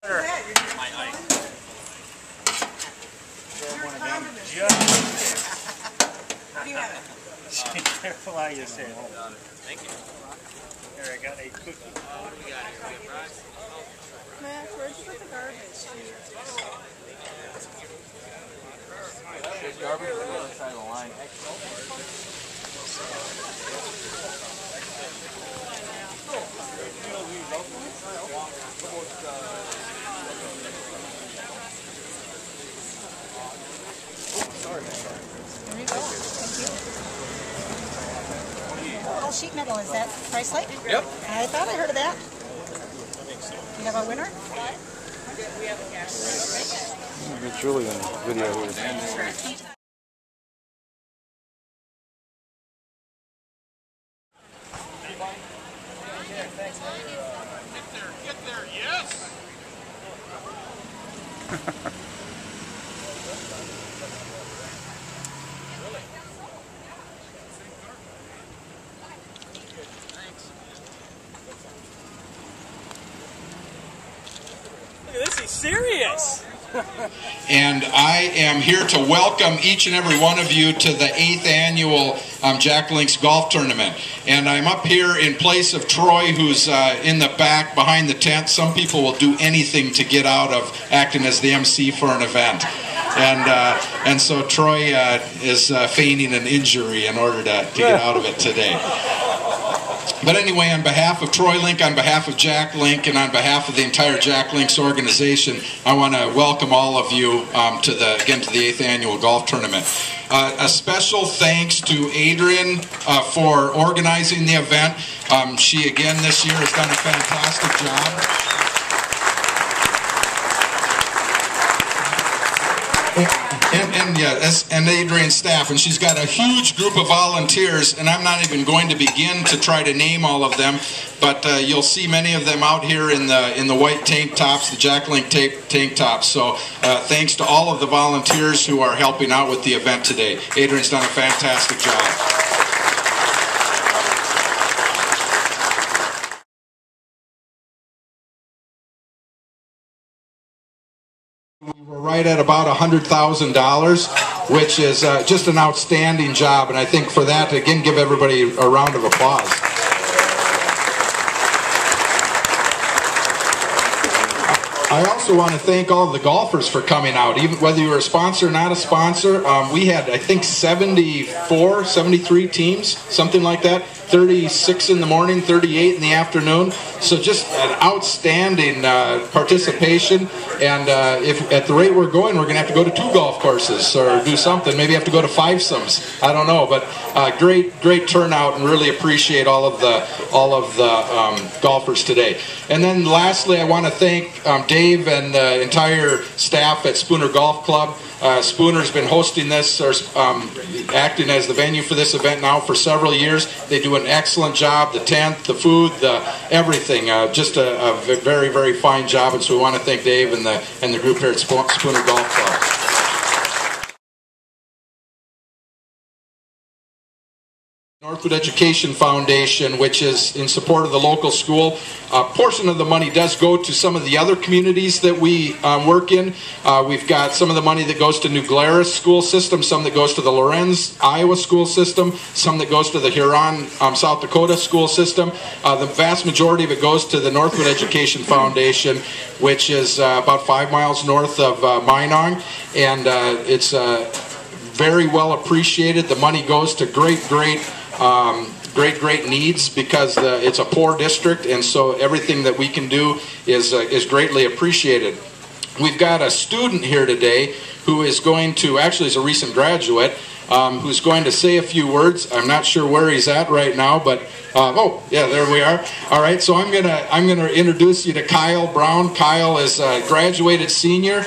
You're careful how you say it. Thank you. Here, I got a cookie. What do we got here? We have fries? Matt, where'd you put the garbage? There's garbage on the other side of the line. There you go. Thank you. All sheet metal, is that Christ-like? Yep. I thought I heard of that. You have a winner? It's really in the video here. Get there, yes! Look at this, he's serious. And I am here to welcome each and every one of you to the 8th annual Jack Links Golf Tournament. And I'm up here in place of Troy, who's in the back behind the tent. Some people will do anything to get out of acting as the MC for an event. And so Troy is feigning an injury in order to get out of it today. But anyway, on behalf of Troy Link, on behalf of Jack Link, and on behalf of the entire Jack Links organization, I want to welcome all of you to the 8th annual golf tournament. A special thanks to Adrian for organizing the event. She again this year has done a fantastic job. And Adrian's staff, and she's got a huge group of volunteers, and I'm not even going to begin to try to name all of them, but you'll see many of them out here in the white tank tops, the Jack Link tank tops. So thanks to all of the volunteers who are helping out with the event today. Adrian's done a fantastic job. We were right at about $100,000, which is just an outstanding job, and I think for that, again, give everybody a round of applause. I also want to thank all of the golfers for coming out, even whether you were a sponsor or not a sponsor. We had, I think, 73 teams, something like that. 36 in the morning, 38 in the afternoon. So just an outstanding participation. And if at the rate we're going, we're going to have to go to 2 golf courses or do something. Maybe have to go to fivesomes. I don't know. But great turnout, and really appreciate all of the golfers today. And then lastly, I want to thank Dave and the entire staff at Spooner Golf Club. Spooner's been hosting this, or acting as the venue for this event now for several years. They do an excellent job. The tent, the food, everything. Just a very, very fine job. And so we want to thank Dave and the group here at Spooner Golf Club. Northwood Education Foundation, which is in support of the local school. A portion of the money does go to some of the other communities that we work in. We've got some of the money that goes to New Glarus school system, some that goes to the Lorenz, Iowa school system, some that goes to the Huron, South Dakota school system. The vast majority of it goes to the Northwood Education Foundation, which is about 5 miles north of Minong, and it's very well appreciated. The money goes to great needs, because it's a poor district, and so everything that we can do is greatly appreciated. We've got a student here today who is going to, actually is a recent graduate, who's going to say a few words. I'm not sure where he's at right now, but oh yeah, there we are. All right, so I'm gonna introduce you to Kyle Brown. Kyle is a graduated senior.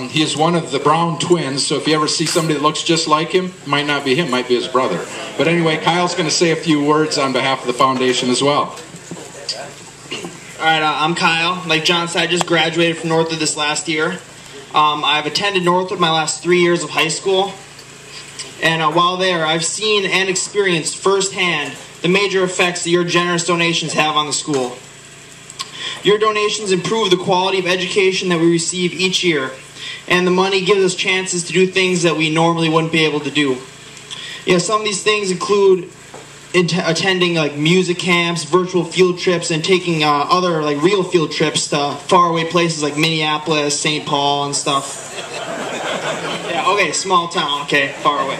He is one of the Brown twins, so if you ever see somebody that looks just like him, it might not be him, might be his brother. But anyway, Kyle's going to say a few words on behalf of the foundation as well. All right, I'm Kyle. Like John said, I just graduated from Northwood this last year. I've attended Northwood my last 3 years of high school. And while there, I've seen and experienced firsthand the major effects that your generous donations have on the school. Your donations improve the quality of education that we receive each year, and the money gives us chances to do things that we normally wouldn't be able to do. Some of these things include attending like music camps, virtual field trips, and taking other like real field trips to faraway places like Minneapolis, St. Paul, and stuff. Okay, small town, okay, far away.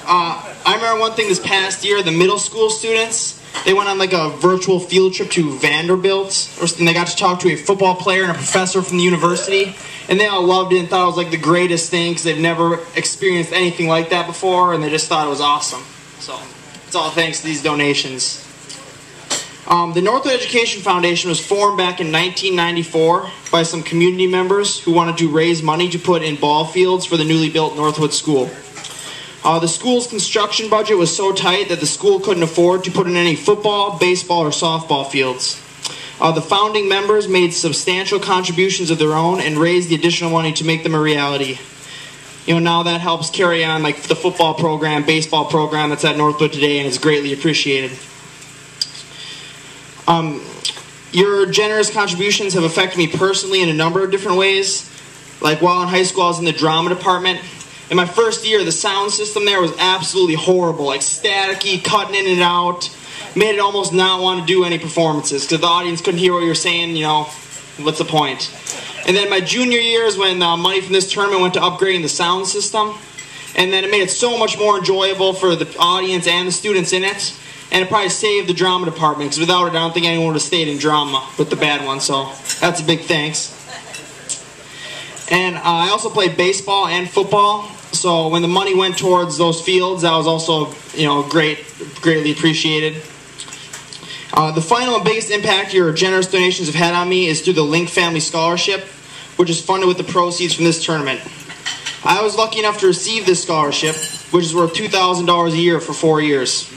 I remember one thing this past year, the middle school students, they went on like a virtual field trip to Vanderbilt, and they got to talk to a football player and a professor from the university, and they all loved it and thought it was like the greatest thing because they've never experienced anything like that before, and they just thought it was awesome. So it's all thanks to these donations. The Northwood Education Foundation was formed back in 1994 by some community members who wanted to raise money to put in ball fields for the newly built Northwood School. The school's construction budget was so tight that the school couldn't afford to put in any football, baseball, or softball fields. The founding members made substantial contributions of their own and raised the additional money to make them a reality. Now that helps carry on like the football program, baseball program that's at Northwood today, and it's greatly appreciated. Your generous contributions have affected me personally in a number of different ways. Like while in high school, I was in the drama department. In my first year, the sound system there was absolutely horrible, like staticky, cutting in and out. Made it almost not want to do any performances because the audience couldn't hear what you were saying. What's the point? And then my junior year is when money from this tournament went to upgrading the sound system. And then it made it so much more enjoyable for the audience and the students in it. And it probably saved the drama department, because without it, I don't think anyone would have stayed in drama with the bad one, so that's a big thanks. And I also played baseball and football, so when the money went towards those fields, that was also, greatly appreciated. The final and biggest impact your generous donations have had on me is through the Link Family Scholarship, which is funded with the proceeds from this tournament. I was lucky enough to receive this scholarship, which is worth $2,000 a year for 4 years.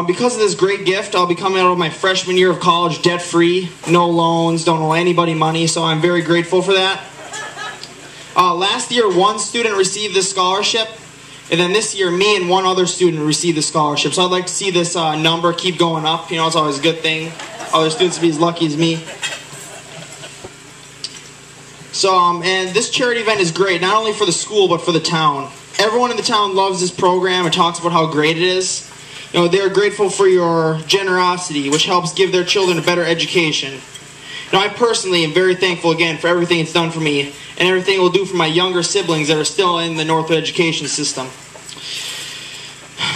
Because of this great gift, I'll be coming out of my freshman year of college debt-free, no loans, don't owe anybody money, so I'm very grateful for that. Last year, one student received this scholarship, and then this year, me and one other student received the scholarship. So I'd like to see this number keep going up. It's always a good thing. Other students to be as lucky as me. So, and this charity event is great, not only for the school, but for the town. Everyone in the town loves this program and talks about how great it is. They're grateful for your generosity, which helps give their children a better education. I personally am very thankful again for everything it's done for me and everything it will do for my younger siblings that are still in the Northwood education system.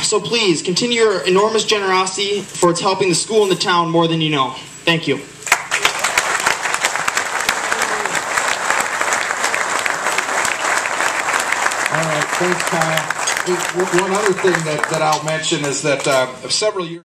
So please, continue your enormous generosity, for it's helping the school and the town more than you know. Thank you. All right, thanks, Kyle. One other thing that I'll mention is that several years